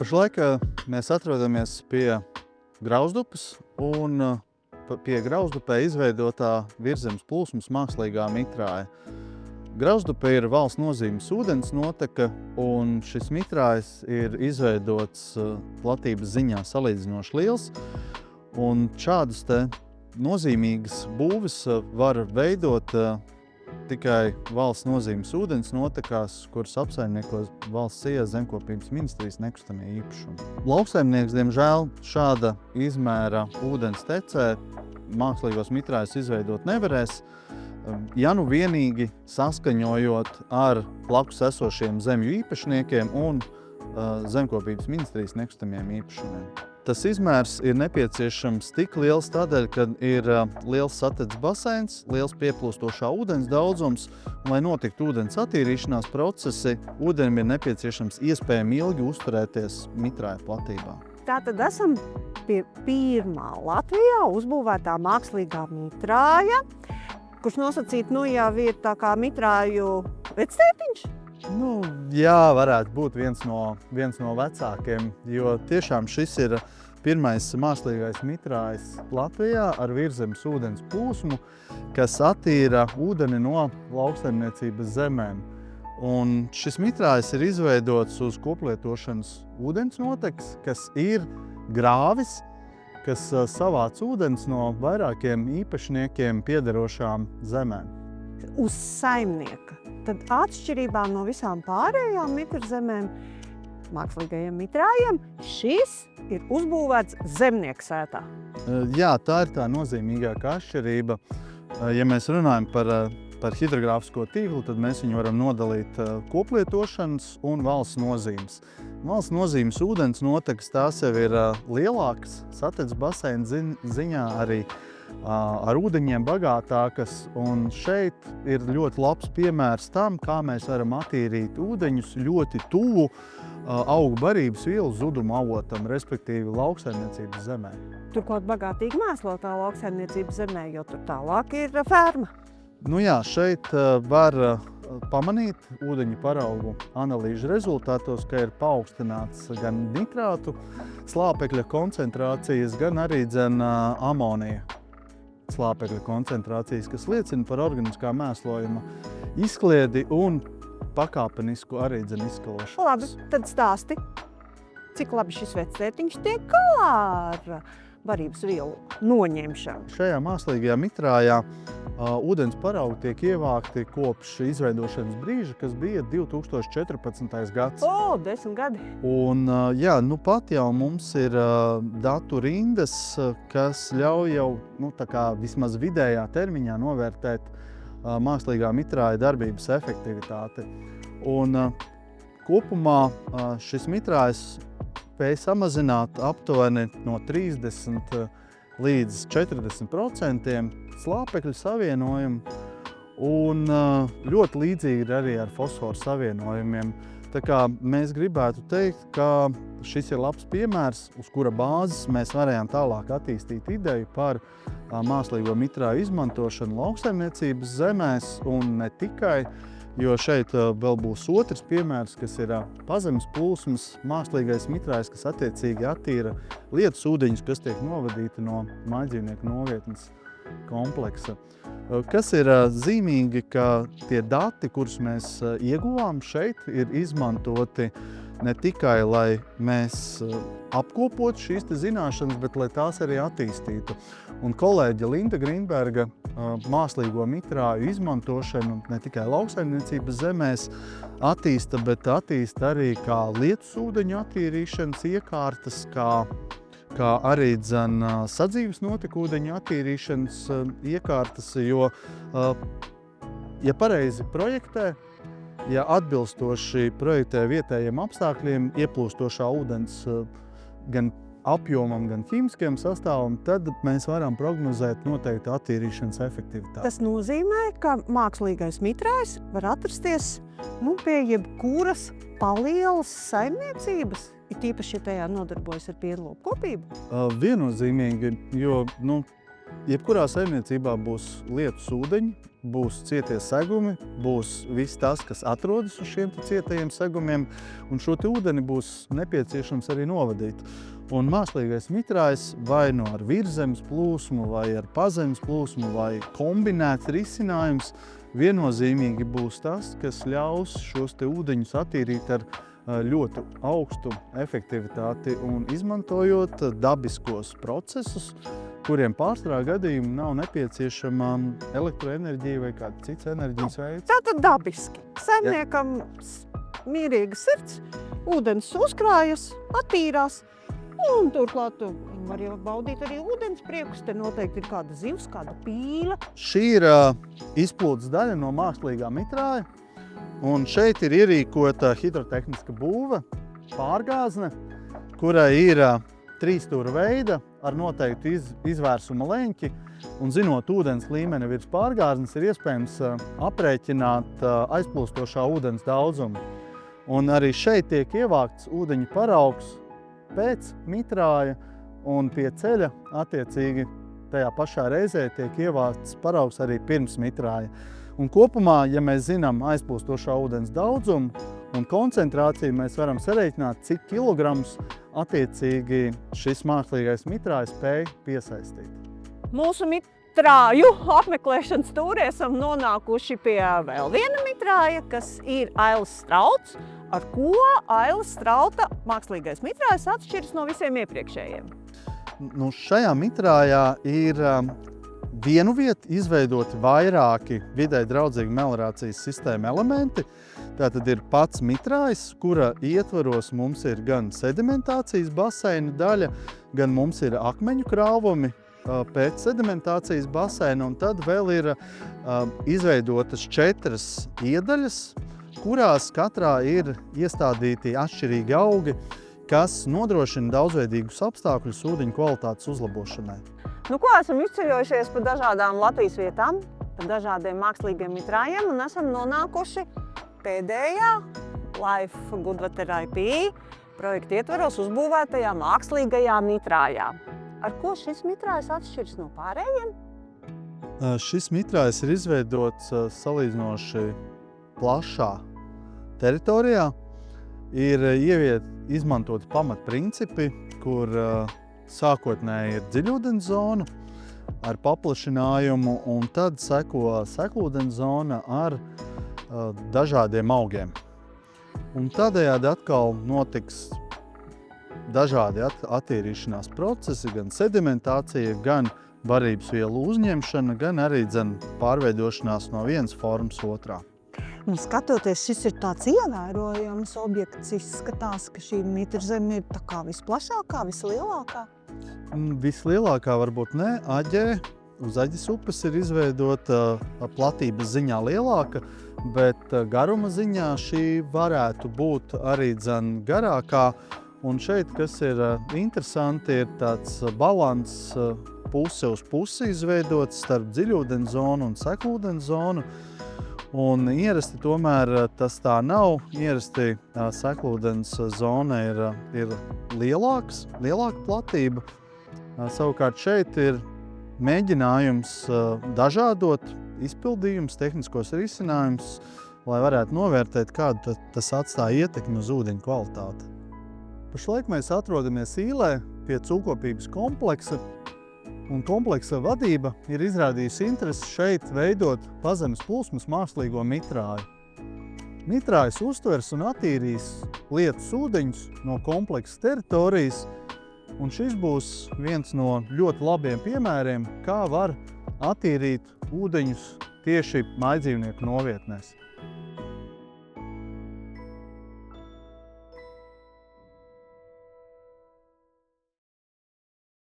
Pašlaik mēs atrodamies pie Grauzdupes un pie Grauzdupē izveidotā Virzemes plūsmas mākslīgā mitrāja. Grauzdupe ir valsts nozīmes ūdensnoteka, un šis mitrājs ir izveidots platības ziņā salīdzinoši liels. Un šādas te nozīmīgas būves var veidot tikai valsts nozīmes ūdensnotekās, kuras apsaimnieko valsts ieejas zemkopības ministrijas nekustamie īpašumi. Lauksaimnieks, diemžēl, šāda izmēra ūdens tecē mākslīgos mitrājus izveidot nevarēs, ja nu vienīgi saskaņojot ar blakus esošiem zemju īpašniekiem un zemkopības ministrijas nekustamiem īpašumiem. Tas izmērs ir nepieciešams tik liels tādēļ, ka ir liels satedz baseins, liels pieplūstošā ūdens daudzums, un, lai notiktu ūdens attīrīšanās procesi, ūdenim ir nepieciešams iespējami ilgi uzturēties mitrāja platībā. Tātad esam pie pirmā Latvijā uzbūvētā mākslīgā mitrāja, kurš nosacīt jau ir tā kā mitrāju vectētiņš. Jā, varētu būt viens no vecākiem, jo tiešām šis ir pirmais mākslīgais mitrājs Latvijā ar Virzemes ūdens plūsmu, kas attīra ūdeni no lauksaimniecības zemēm. Un šis mitrājs ir izveidots uz koplietošanas ūdensnotekas, kas ir grāvis, kas savāc ūdens no vairākiem īpašniekiem piederošām zemēm. Uz saimnieka. Tad atšķirībā no visām pārējām mitrzemēm, mākslīgajiem mitrājiem, šis ir uzbūvēts zemnieka sētā. Jā, tā ir tā nozīmīgākā atšķirība. Ja mēs runājam par hidrogrāfisko tīklu, tad mēs viņu varam nodalīt koplietošanas un valsts nozīmes. Valsts nozīmes ūdens notekas tās jau ir lielākas, satedz baseina ziņā arī ar ūdeņiem bagātākas, un šeit ir ļoti labs piemērs tam, kā mēs varam attīrīt ūdeņus ļoti tuvu augu barības vielu zuduma avotam, respektīvi lauksaimniecības zemē. Turklāt bagātīgi mēslotā lauksaimniecības zemē, jo tur tālāk ir ferma. Šeit var pamanīt ūdeņu paraugu analīžu rezultātos, ka ir paaugstināts gan nitrātu slāpekļa koncentrācijas, gan arī amonija slāpekļa koncentrācijas, kas liecina par organiskā mēslojuma izkliedi un pakāpenisku arī izskalošanos. Labi, tad stāsti, cik labi šis vectētiņš tiek galā ar barības vielu noņemšanu. Šajā mākslīgajā mitrājā ūdens paraugi tiek ievākti kopš izveidošanas brīža, kas bija 2014. gads. 10 gadi. Un pat jau mums ir datu rindas, kas ļauj jau vismaz vidējā termiņā novērtēt mākslīgā mitrāja darbības efektivitāti. Un kopumā šis mitrājs spēj samazināt aptuveni no 30 līdz 40% slāpekļu savienojumu, un ļoti līdzīgi ir arī ar fosforu savienojumiem. Tā kā mēs gribētu teikt, ka šis ir labs piemērs, uz kura bāzes mēs varējām tālāk attīstīt ideju par mākslīgo mitrāju izmantošanu lauksaimniecības zemēs, un ne tikai, jo šeit vēl būs otrs piemērs, kas ir pazemes plūsmas mākslīgais mitrājs, kas attiecīgi attīra lietus ūdeņus, kas tiek novadīti no mājdzīvnieku novietnes kompleksa. Kas ir zīmīgi, ka tie dati, kurus mēs ieguvām šeit, ir izmantoti ne tikai, lai mēs apkopotu šīs zināšanas, bet lai tās arī attīstītu. Un kolēģe Linda Grīnberga mākslīgo mitrāju izmantošanu ne tikai lauksaimniecības zemēs attīsta, bet attīsta arī kā lietus ūdeņu attīrīšanas iekārtas, kā arī sadzīves notekūdeņu attīrīšanas iekārtas, jo, ja pareizi projektē, ja atbilstoši projektē vietējiem apstākļiem, ieplūstošā ūdens gan apjomam, gan ķīmiskajam sastāvam, tad mēs varam prognozēt noteikti attīrīšanas efektivitāti. Tas nozīmē, ka mākslīgais mitrājs var atrasties pie jebkuras palielas saimniecības, tīpaši, ja tajā nodarbojas ar pienlopkopību. Viennozīmīgi, jo Jebkurā saimniecībā būs lietus ūdeņi, būs cietie segumi, būs viss tas, kas atrodas uz šiem cietajiem segumiem, un šo te ūdeni būs nepieciešams arī novadīt. Un mākslīgais mitrājs vai no ar virzemes plūsmu, vai ar pazemes plūsmu, vai kombinēts risinājums viennozīmīgi būs tas, kas ļaus šos te ūdeņus attīrīt ar ļoti augstu efektivitāti un izmantojot dabiskos procesus, kuriem pārsvarā gadījumā nav nepieciešama elektroenerģija vai kāds cits enerģijas veids. Tātad dabiski. Saimniekam mierīga sirds, ūdens uzkrājas, attīrās, un turklāt var jau baudīt arī ūdens priekus. Te noteikti ir kāda zivs, kāda pīle. Šī ir izplūdes daļa no mākslīgā mitrāja, un šeit ir ierīkota hidrotehniska būve, pārgāzne, kurai ir 3 stūra veida ar noteiktu izvērsuma leņķi, un zinot ūdens līmeni virs pārgāznes, ir iespējams aprēķināt aizplūstošā ūdens daudzumu. Un arī šeit tiek ievākts ūdeņu paraugs pēc mitrāja, un pie ceļa attiecīgi tajā pašā reizē tiek ievākts paraugs arī pirms mitrāja. Un kopumā, ja mēs zinām aizplūstošā ūdens daudzumu un koncentrāciju, mēs varam sarēķināt, cik kilogramus attiecīgi šis mākslīgais mitrājs spēj piesaistīt. Mūsu mitrāju apmeklēšanas tūrē esam nonākuši pie vēl viena mitrāja, kas ir ailes strauts, ar ko ailes strauta mākslīgais mitrājs atšķiras no visiem iepriekšējiem. Šajā mitrājā ir vienu vietu izveidoti vairāki videi draudzīgi meliorācijas sistēma elementi. Tātad ir pats mitrājs, kura ietvaros mums ir gan sedimentācijas baseina daļa, gan mums ir akmeņu krāvumi pēc sedimentācijas baseina, un tad vēl ir izveidotas 4 iedaļas, kurās katrā ir iestādīti atšķirīgi augi, kas nodrošina daudzveidīgus apstākļus ūdeņu kvalitātes uzlabošanai. Nu ko, esam izceļojušies pa dažādām Latvijas vietām, pa dažādiem mākslīgiem mitrājiem un esam nonākuši pēdējā Life Good Water IP projekta ietvaros uzbūvētajā mākslīgajā mitrājā. Ar ko šis mitrājs atšķiras no pārējiem? Šis mitrājs ir izveidots salīdzinoši plašā teritorijā. Ir izmantoti pamatprincipi, kur sākotnēji ir dziļūdens zona ar paplašinājumu, un tad seko seklūdens zona ar dažādiem augiem. Un tādējādi atkal notiks dažādi attīrīšanās procesi, gan sedimentācija, gan barības vielu uzņemšana, gan arī pārveidošanās no vienas formas otrā. Un skatoties, šis ir tāds ievērojams objekts, izskatās, ka šī mitrzeme ir tā kā visplašākā, vislielākā. Vislielākā varbūt ne, Aģē. Uz Aģes upes ir izveidota platības ziņā lielāka, bet garuma ziņā šī varētu būt arī garākā. Un šeit, kas ir interesanti, ir tāds balans puse uz pusi izveidots starp dziļūdens zonu un seklūdens zonu. Un ierasti tomēr tas tā nav. Ierasti seklūdens zona ir lielāka platība. Savukārt šeit ir mēģinājums dažādot izpildījumus, tehniskos risinājumus, lai varētu novērtēt, kādu tas atstāja ietekmi uz ūdeņu kvalitāti. Pašlaik mēs atrodamies Īlē pie cūkopības kompleksa, un kompleksa vadība ir izrādījusi interesi šeit veidot pazemes plūsmas mākslīgo mitrāju. Mitrājs uztvers un attīrīs lietus ūdeņus no kompleksa teritorijas, un šis būs viens no ļoti labiem piemēriem, kā var attīrīt ūdeņus tieši mājdzīvnieku novietnēs.